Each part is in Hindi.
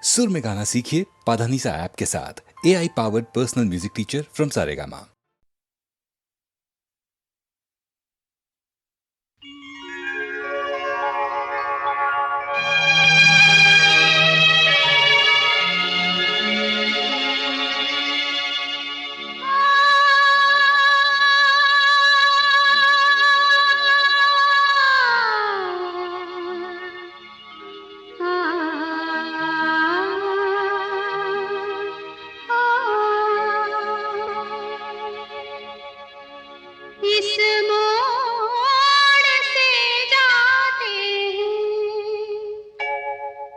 सुर में गाना सीखिए पाधानीसा ऐप के साथ। AI powered personal music teacher from Saregama. इस मोड़ से जाते हैं,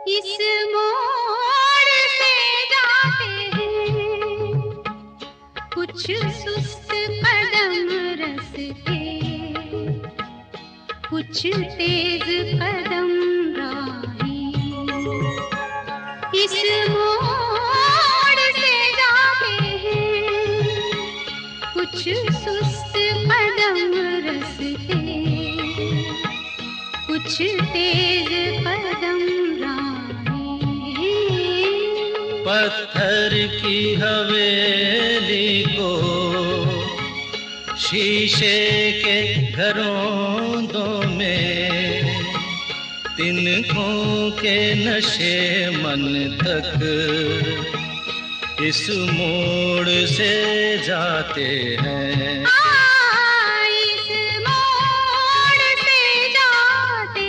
इस मोड़ से जाते हैं, कुछ सुस्त कदम रस्ते, कुछ तेज कदम राही। इस मोड़ से जाते हैं, कुछ सुस्त कदम रस्ते, कुछ तेज कदम राही। पत्थर की हवेली को शीशे के घरों में, तिनकों के नशे मन तक इस मोड़ से जाते हैं। इस मोड़ से जाते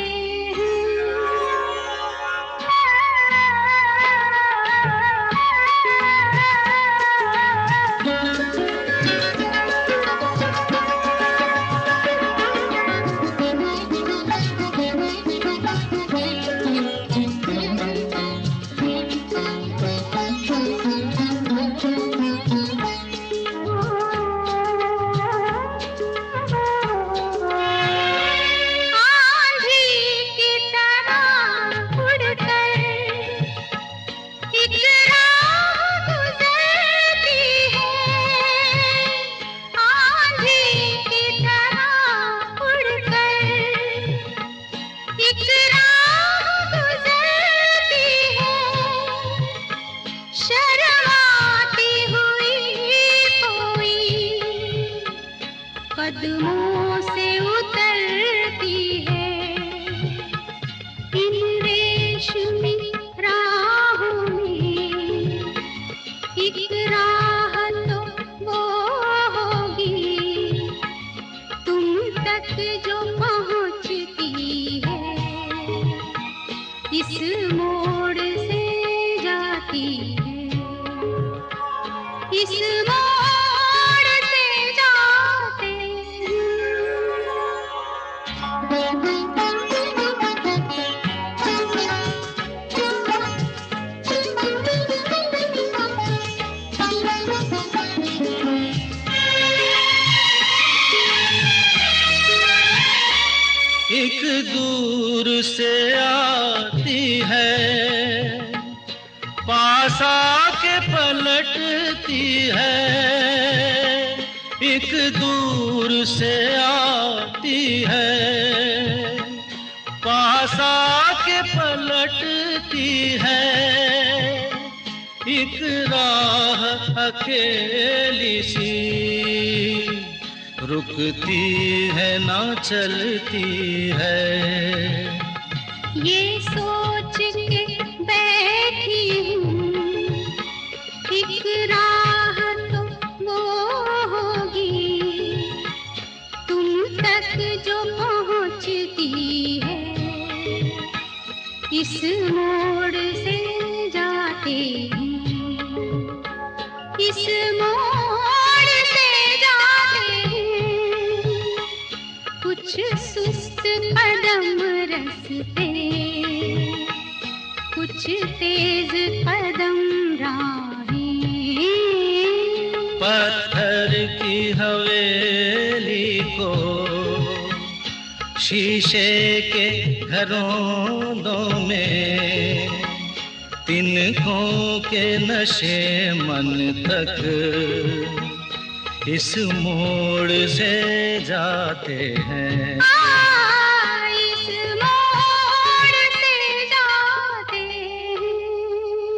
कदमों से उतरती है, इन रेशमी राहों में एक राह तो वो होगी तुम तक जो पहुंचती है, इस मोड़ से जाती है, इस मोड़ से जाते एक दूर से आती है, पास आके पलटती है। एक दूर से आती है, पास आके पलटती है। एक राह अकेली सी रुकती है ना चलती है। ये सोच के बैठी हूँ, एक राह तो वो होगी तुम तक जो पहुँचती है, इस मोड़ से जाते हैं, इस मोड़ से जाते हैं, कुछ सुस्त कदम रस्ते, कुछ तेज कदम राही। पत्थर की हवेली को शीशे के घरों में, तिनकों के नशे मन तक इस मोड़ से जाते हैं। इस मोड़ से जाते हैं।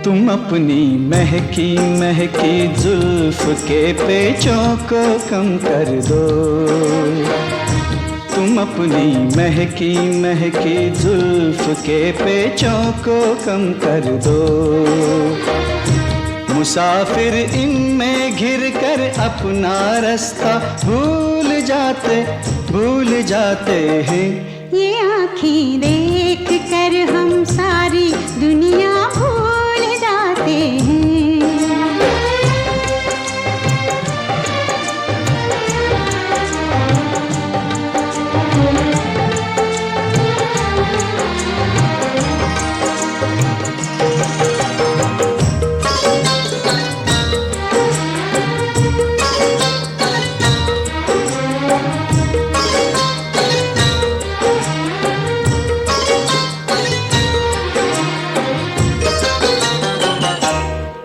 तुम अपनी महकी महकी जुल्फ के पेचों को कम कर दो, तुम अपनी महकी महकी जुल्फ के पेचों को कम कर दो। मुसाफिर इनमें घिर कर अपना रास्ता भूल जाते हैं। ये आँखें देख कर हम सारी दुनिया भूल जाते हैं।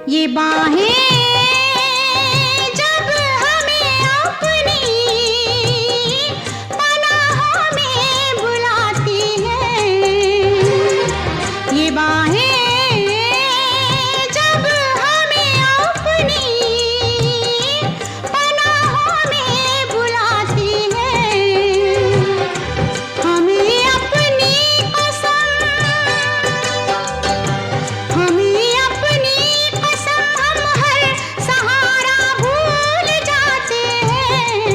ये बाहें जब हमें अपनी पनाहों में बुलाती हैं, ये बाहें जब हमें अपनी पनाहों में बुलाती हैं, हमें अपनी कसम हम हर सहारा भूल जाते हैं।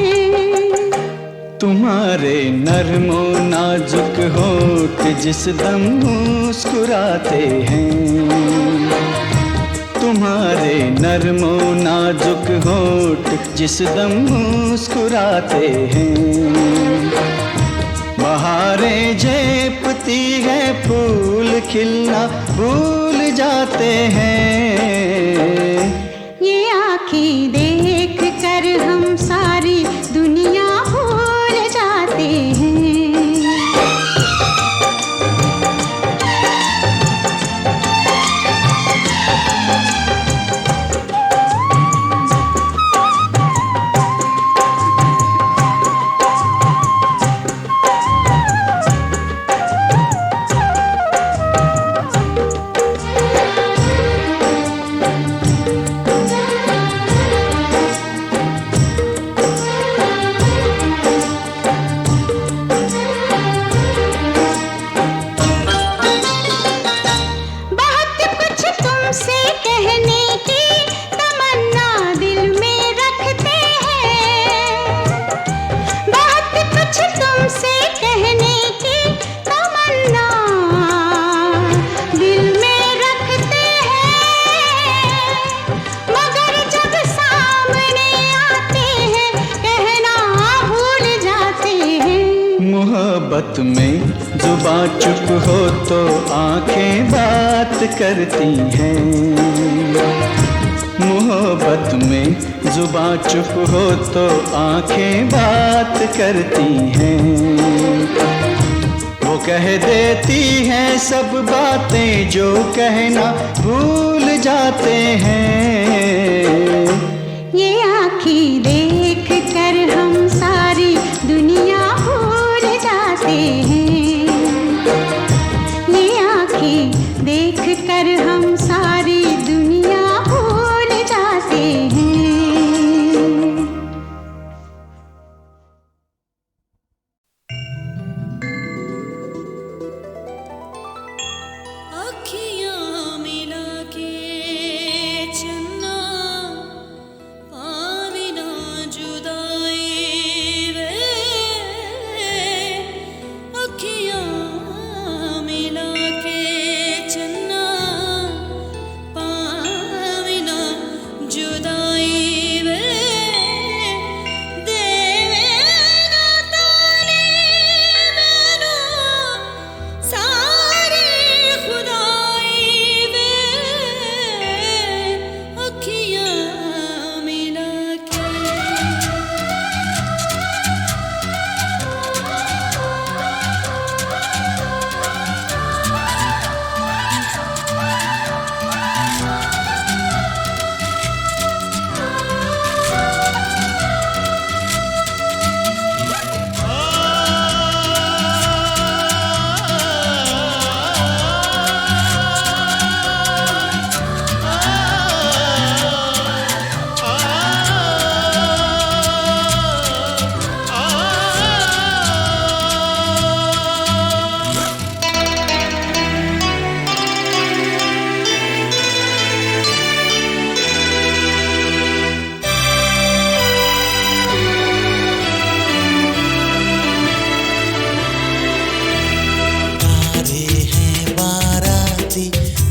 तुम्हारे नर्मो नाजुक होठ जिस दम मुस्कुराते हैं, तुम्हारे नर्मो नाजुक होठ जिस दम मुस्कुराते हैं। बहारें झेपती है फूल खिलना भूल जाते हैं। ये आँखें देख कर हम सारी दुनिया भूल जाते हैं। बहुत कुछ तुमसे कहने की तमन्ना दिल में रखते हैं, बहुत कुछ तुमसे कहने की तमन्ना दिल में रखते हैं, मगर जब सामने आते हैं कहना भूल जाते हैं। मोहब्बत में जुबां चुप हो तो आंखें बात करती हैं, मोहब्बत में जुबां चुप हो तो आंखें बात करती हैं। वो कह देती हैं सब बातें जो कहना भूल जाते हैं। ये आँखें देख कर हम सारी दुनिया भूल जाते हैं। ये आँखें देख कर हम सारी दुनिया भूल जाते हैं। अखियाँ मिला के चन्ना पावे ना जुदाई वे, अखियाँ मिला के चन्ना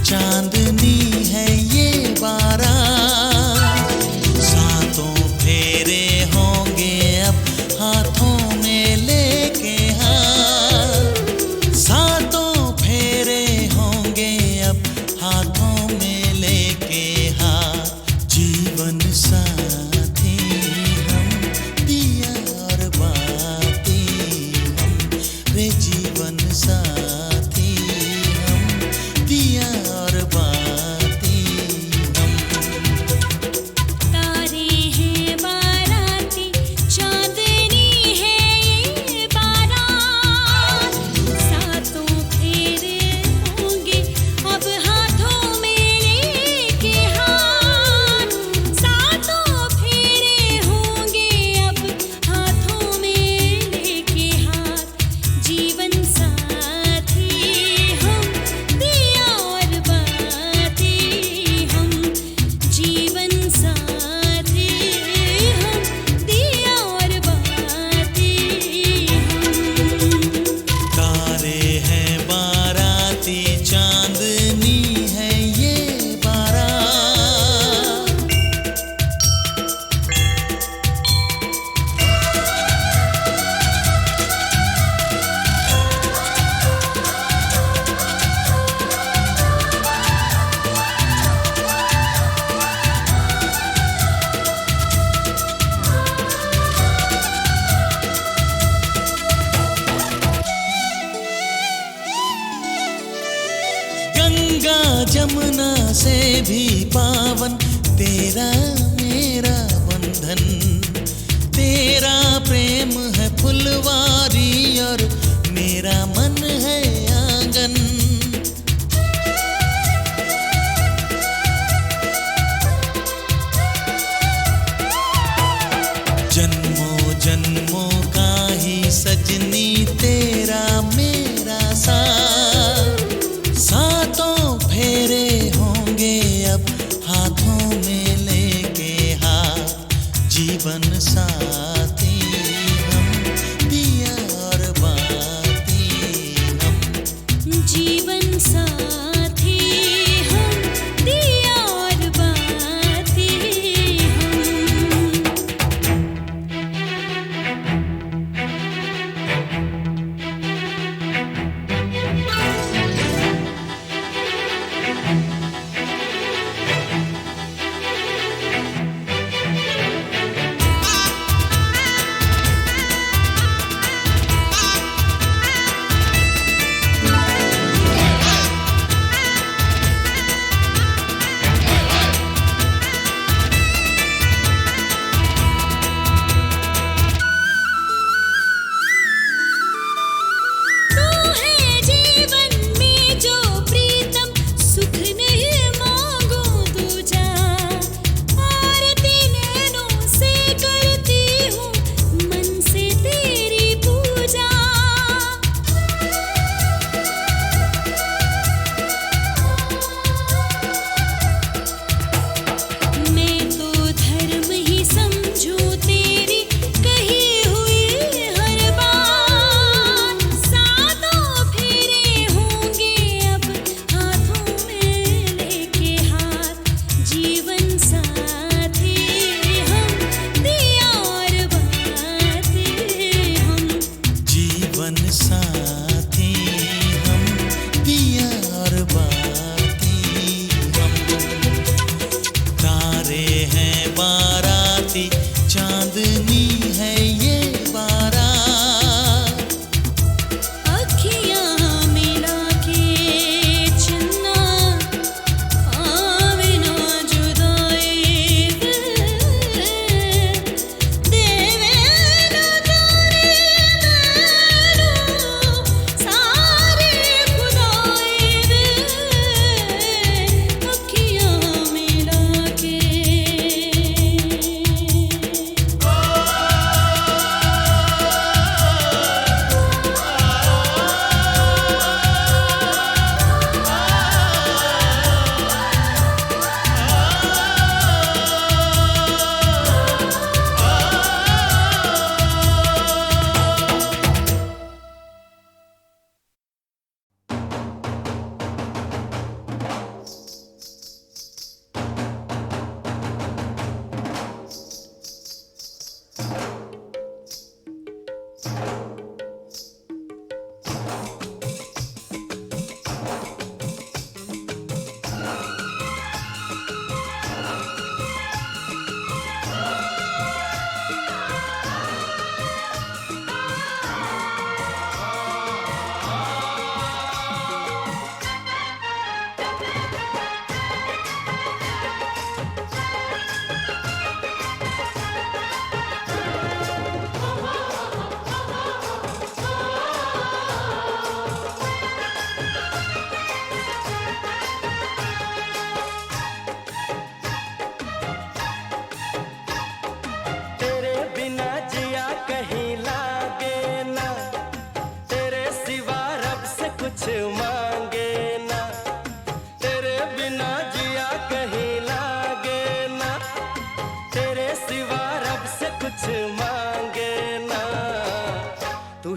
चांदनी है ये बारात, सातों फेरे होंगे अब हाथों में लेके हाथ, सातों फेरे होंगे अब हाथों में लेके हाथ। जीवन साथी हम, पिया और बाती हम, रे जीवन साथी हम, पिया और बाती हम। तारे हैं बाराती, चांदनी है ये बारात, सातों फेरे होंगे अब हाथों में लेके हाथ, सातों फेरे होंगे अब हाथों में लेके हाथ। जीवन साथी हम, दिया और बाती हम, जीवन साथी हम, दिया और बाती हम। तारे हैं बाराती, चांदनी है ये बारात। गंगा जमुना से भी पावन तेरा मेरा बंधन, तेरा प्रेम है फुलवारी और मेरा मन है आंगन। जन्मों जन्मों का ही सजनी तेरा मेरा साथ, सातों फेरे होंगे अब हाथों में लेके हाथ। जीवन साथी हम, पिया और बाती हम।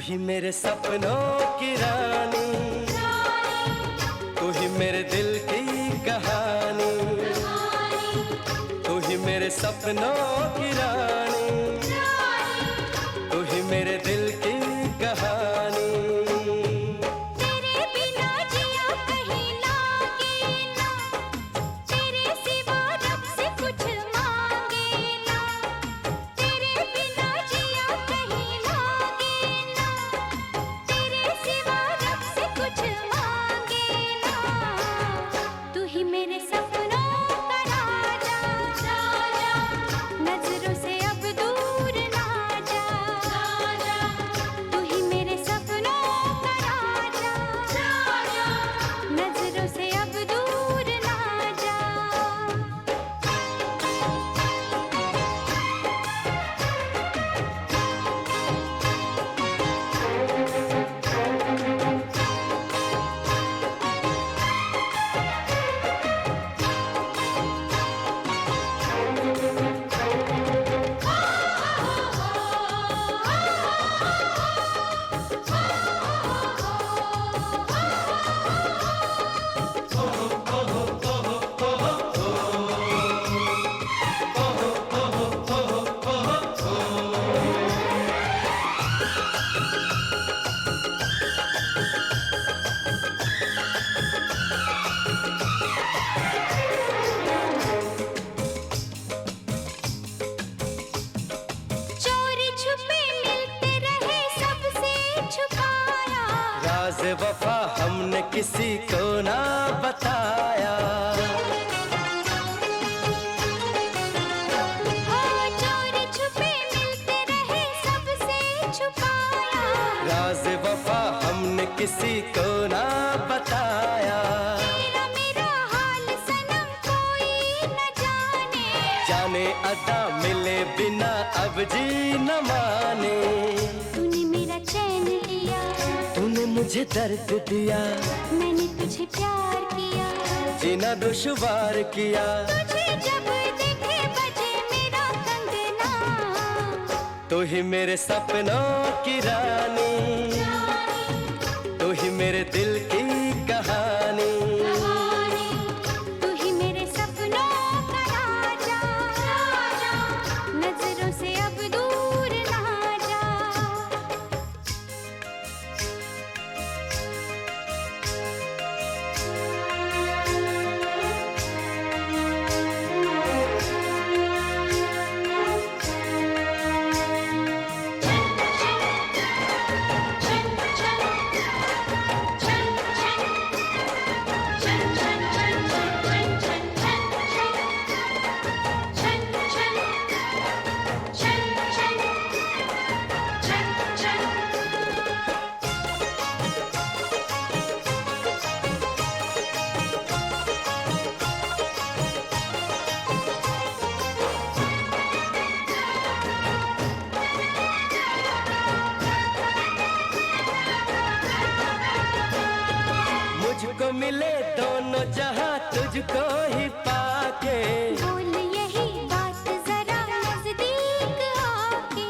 ही मेरे सपनों की रानी, तू ही मेरे दिल की कहानी, तू ही मेरे सपनों की रानी, तू ही मेरे दिल की कहानी। वफा हमने किसी को ना बताया, चोरी छुपे मिलते रहे सबसे छुपाया, राज वफा हमने किसी को ना बताया। तेरा मेरा हाल सनम कोई न जाने, जाने अदा मिले बिना अब जी न माने। तूने मेरा चैन लिया, तूने मुझे दर्द दिया, मैंने तुझे प्यार किया, जीना दुश्वार किया। तुझे जब देखे बजे मेरा कंगना, तू ही मेरे सपनों की रानी, तू ही मेरे दिल की कहानी, तू ही मेरे सपनों का राजा, नजरों से अब दूर ना जा। मुझको मिले दोनों जहां तुझको ही पाके, बोल यही बात जरा नजदीक आके,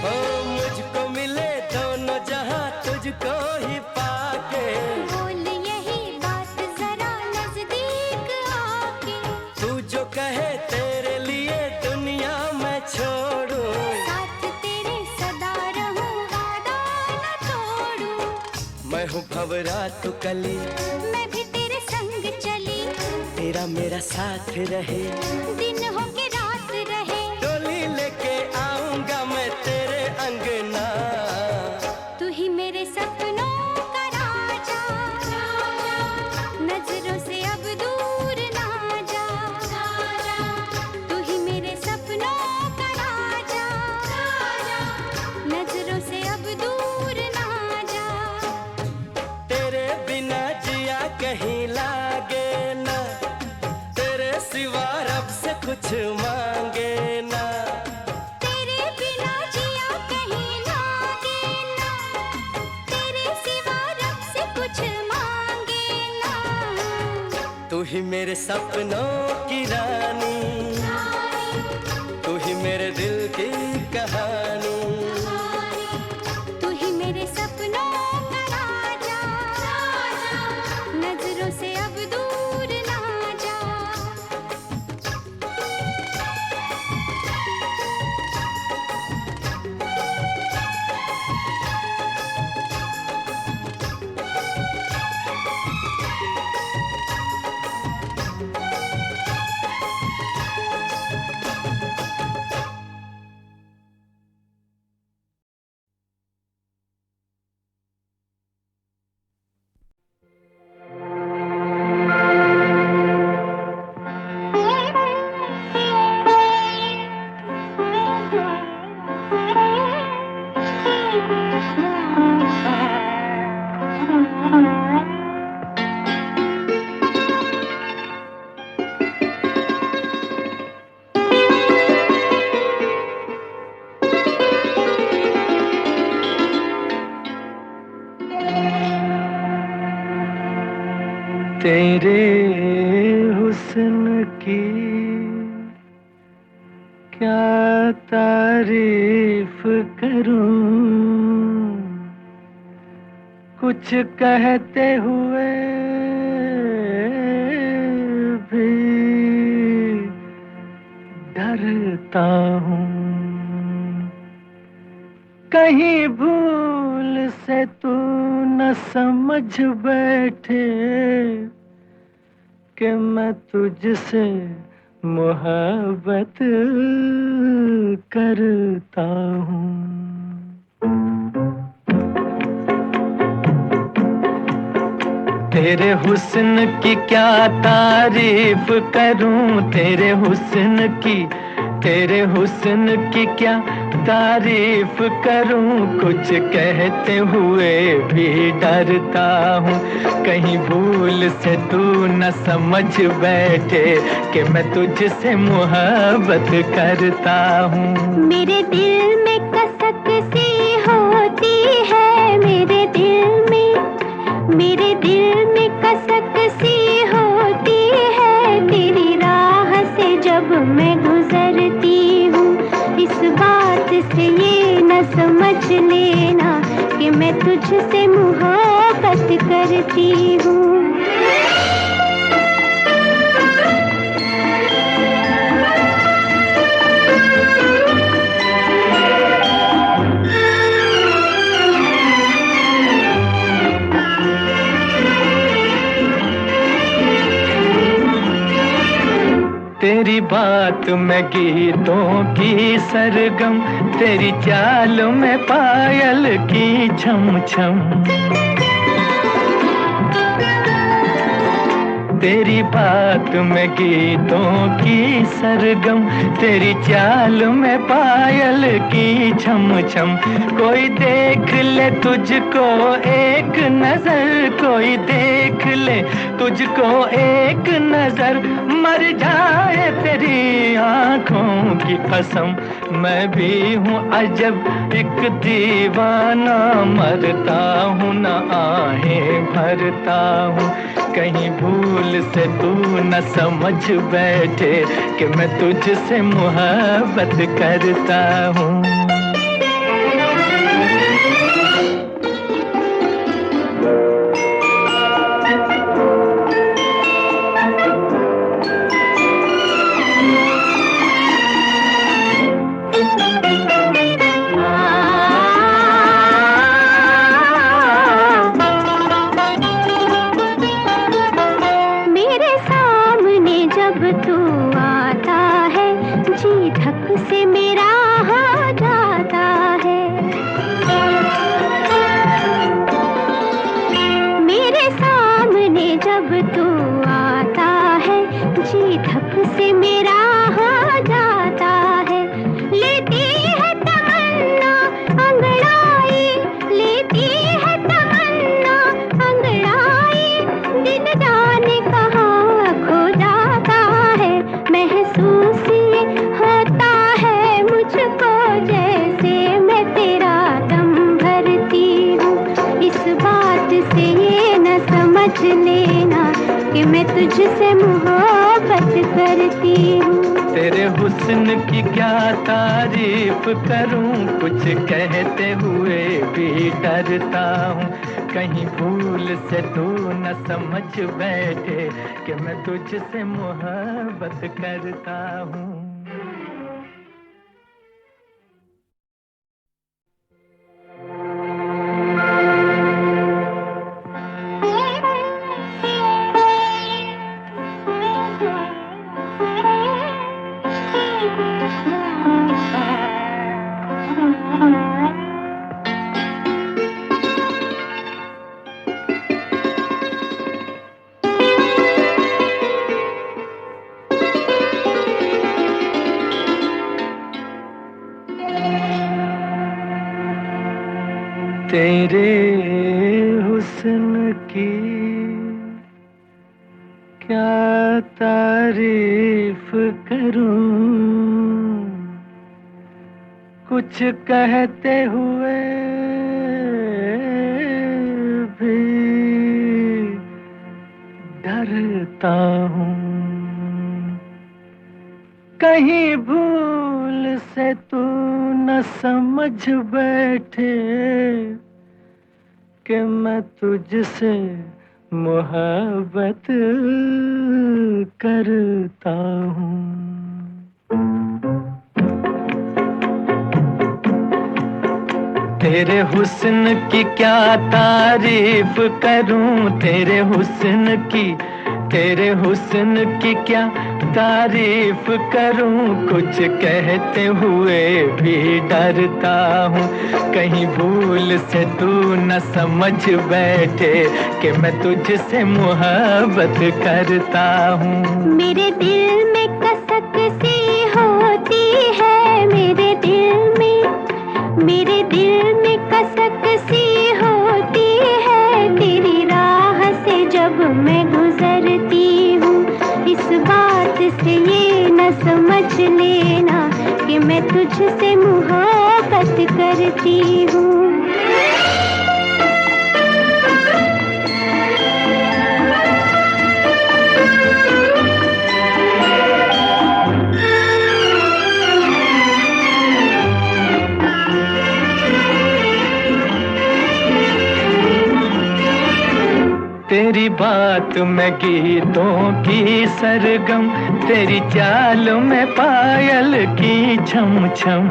ओ मुझको मिले दोनों जहां तुझको ही पाके। बोल यही बात जरा नजदीक आके, तू जो कहे तेरे लिए दुनिया मैं छोड़ूं, साथ तेरे सदा रहूं वादा न तोड़ूं। मैं हूँ भंवरा तू कली, मैं भी तेरे संग चली, तेरा मेरा साथ रहे, दिन हो के रात रहे। डोली लेके आऊंगा मैं तेरे अंगना। तू ही मेरे सपनों का राजा, नजरों से अब दूर ना जा। तू ही मेरे सपनों का राजा, नजरों से अब दूर ना जा। तेरे बिना जिया कहीं लागे ना, तेरे सिवा रब से कुछ मांगे ना। तेरे बिना जिया कहीं लागे ना, तेरे सिवा रब से कुछ मांगे ना। तू ही मेरे सपनों की रानी, तू ही मेरे दिल की तेरे हुस्न की क्या तारीफ करूं, कुछ कहते हुए भी डरता हूँ। कहीं भूल से तू न समझ बैठे कि मैं तुझसे मोहब्बत करता हूँ। तेरे हुस्न की क्या तारीफ करूं, तेरे हुस्न की क्या तारीफ करूं, कुछ कहते हुए भी डरता हूँ। कहीं भूल से तू न समझ बैठे कि मैं तुझसे मोहब्बत करता हूँ। मेरे दिल में कसक सी होती है, मेरे दिल में कसक सी होती है, तेरी राह से जब मैं गुजरती हूँ। इस बात से ये न समझ लेना कि मैं तुझसे मोहब्बत करती हूँ। तेरी बात में गीतों की सरगम, तेरी चाल में पायल की छम छम। तेरी बात में गीतों की सरगम, तेरी चाल में पायल की छम छम। कोई देख ले तुझको एक नजर, कोई देख ले तुझको एक नजर, मर जाए तेरी आंखों की कसम। मैं भी हूँ अजब एक दीवाना, मरता हूँ न आहें भरता हूँ। कहीं भूल से तू न समझ बैठे कि मैं तुझसे मोहब्बत करता हूँ। से मेरा हो जाता है, मेरे सामने जब तू आता है, जी धक से मेरा हो जाता है। लेती है तमन्ना अंगड़ाई, लेती है तमन्ना अंगड़ाई, दिन जाने कहाँ खो जाता है। महसूस ये होता है मुझको जैसे मैं तेरा दम भरती हूँ। इस बात से ये न समझ लेना कि मैं तुझसे मोहब्बत करती हूँ। तेरे हुस्न की क्या तारीफ करूं, कुछ कहते हुए भी डरता हूँ। कहीं भूल से तू न समझ बैठे कि मैं तुझसे मोहब्बत करता हूँ। तेरे हुस्न की क्या तारीफ करूं, कुछ कहते हुए भी डरता हूँ। कहीं भूल से तू न समझ बैठे कि मैं तुझसे मोहब्बत करता हूँ। तेरे हुस्न की क्या तारीफ करूं, तेरे हुस्न की क्या तारीफ करूं, कुछ कहते हुए भी डरता हूँ। कहीं भूल से तू न समझ बैठे कि मैं तुझसे मोहब्बत करता हूँ। मेरे दिल में कसक सी होती है, मेरे दिल में कसक सी होती है, तेरी राह से जब मैं गुजरती हूँ। इस बात से ये न समझ लेना कि मैं तुझसे मोहब्बत करती हूँ। तेरी बात में गीतों की सरगम, तेरी चाल में पायल की छम छम।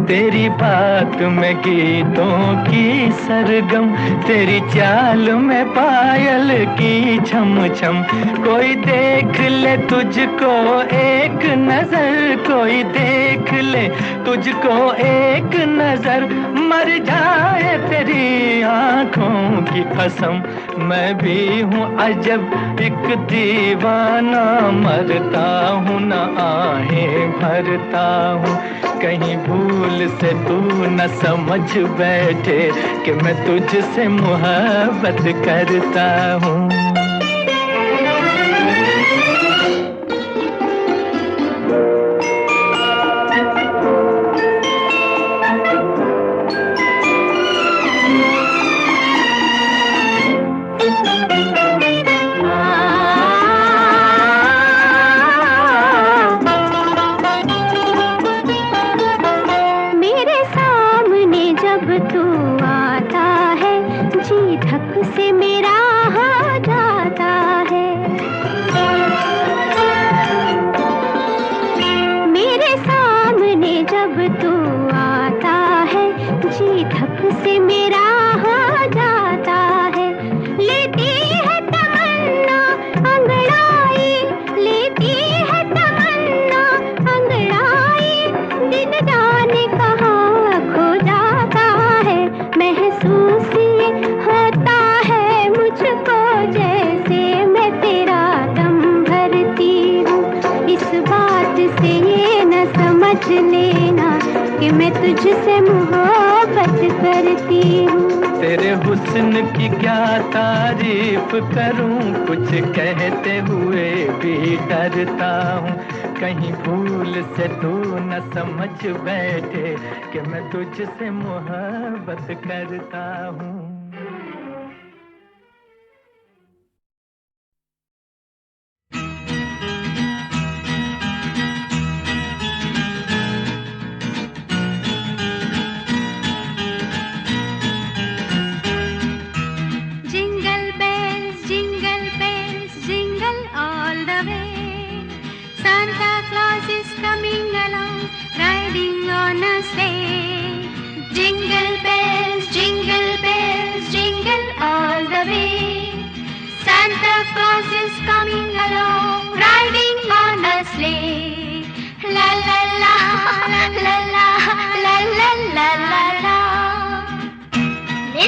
तेरी बात में गीतों की सरगम, तेरी चाल में पायल की छम छम। कोई देख ले तुझको एक नजर, कोई देख ले तुझको एक नजर, मर जाए तेरी आंखों की कसम। मैं भी हूँ अजब एक दीवाना, मरता हूँ न आहें भरता हूँ। कहीं भूल से तू न समझ बैठे कि मैं तुझसे मोहब्बत करता हूँ। तुझसे मोहब्बत करती हूँ। तेरे हुस्न की क्या तारीफ करूं, कुछ कहते हुए भी डरता हूँ। कहीं भूल से तू न समझ बैठे कि मैं तुझसे मोहब्बत करता हूँ।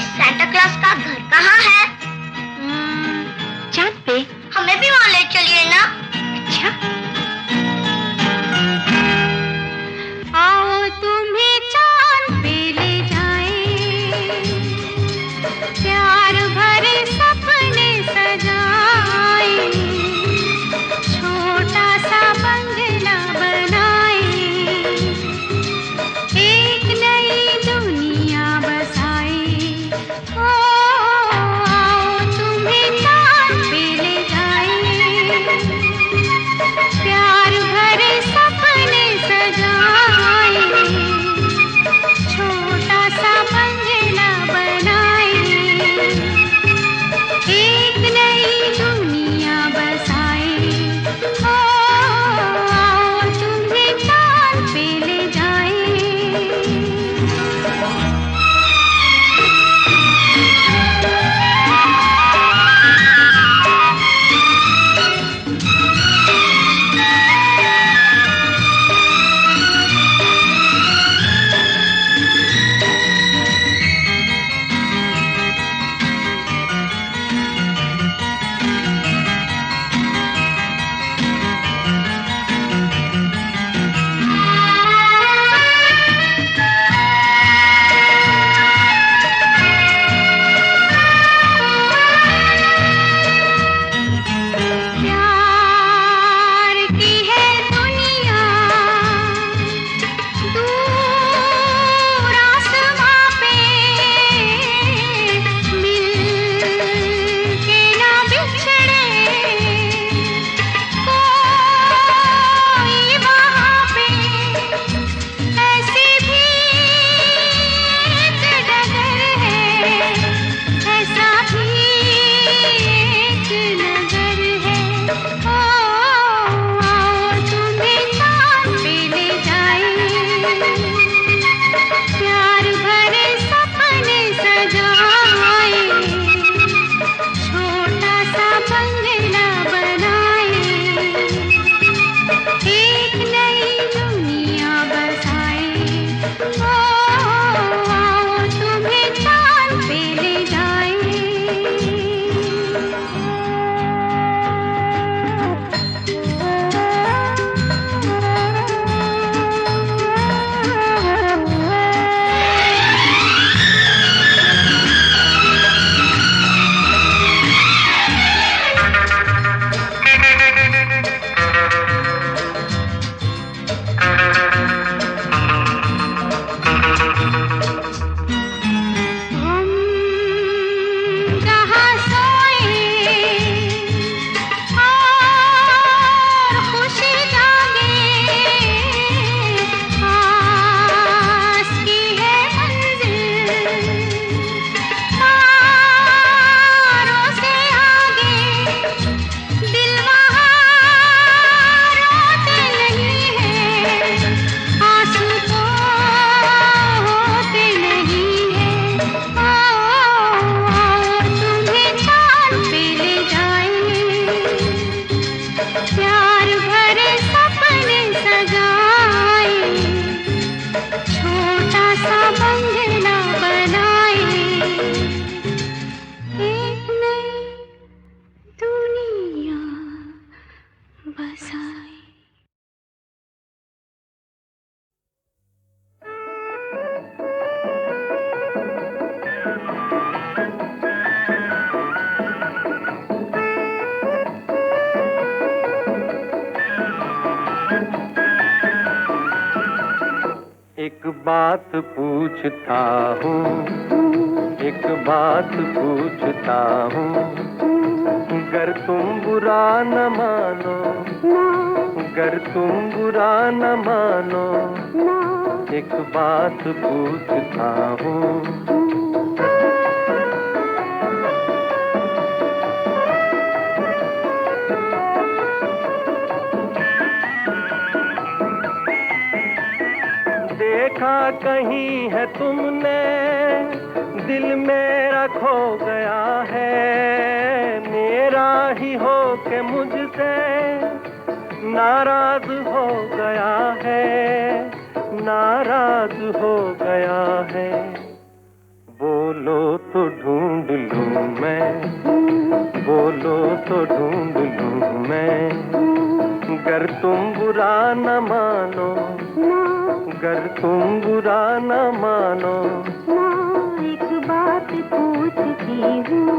सांता क्लॉज का घर कहाँ है? चाँद पे। हमें भी वहाँ ले चलिए ना। अच्छा। आओ तुम्हें चाँद पे ले जाएं, बात पूछता हूँ, एक बात पूछता हूँ, गर तुम बुरा न मानो, गर तुम बुरा न मानो, एक बात पूछता हूँ। देखा कहीं है तुमने, दिल मेरा खो गया है, मेरा ही हो के मुझसे नाराज हो गया है, नाराज हो गया है। बोलो तो ढूंढ लूं मैं, बोलो तो ढूंढ लूं मैं, गर तुम बुरा न मानो, गर तुम बुरा न मानो, एक बात पूछती हूँ।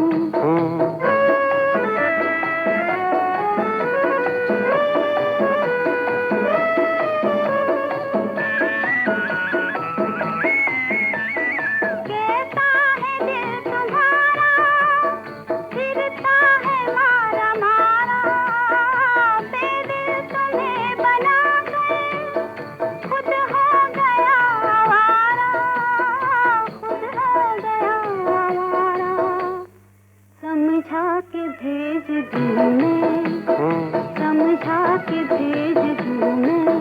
समझा के भेज दूँ मैं,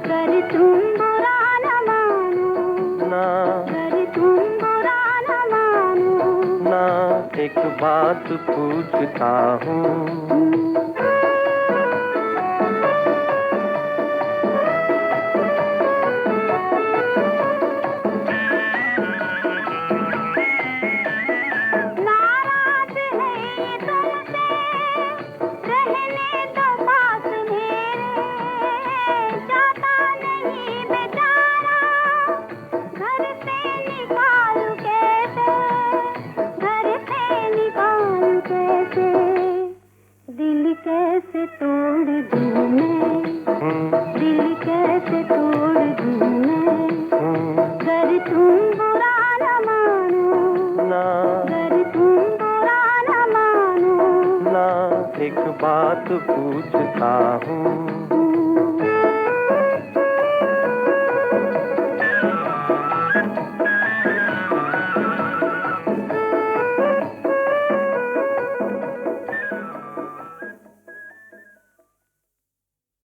कर तुम बुरा न मानो, कर तुम बुरा न मानो, ना एक बात पूछता हूँ। कैसे तोड़ दूँ मैं, दिल कैसे तोड़ दूँ मैं, गर तुम बुरा न मानो, गर तुम बुरा न मानो, ना एक बात पूछता हूँ।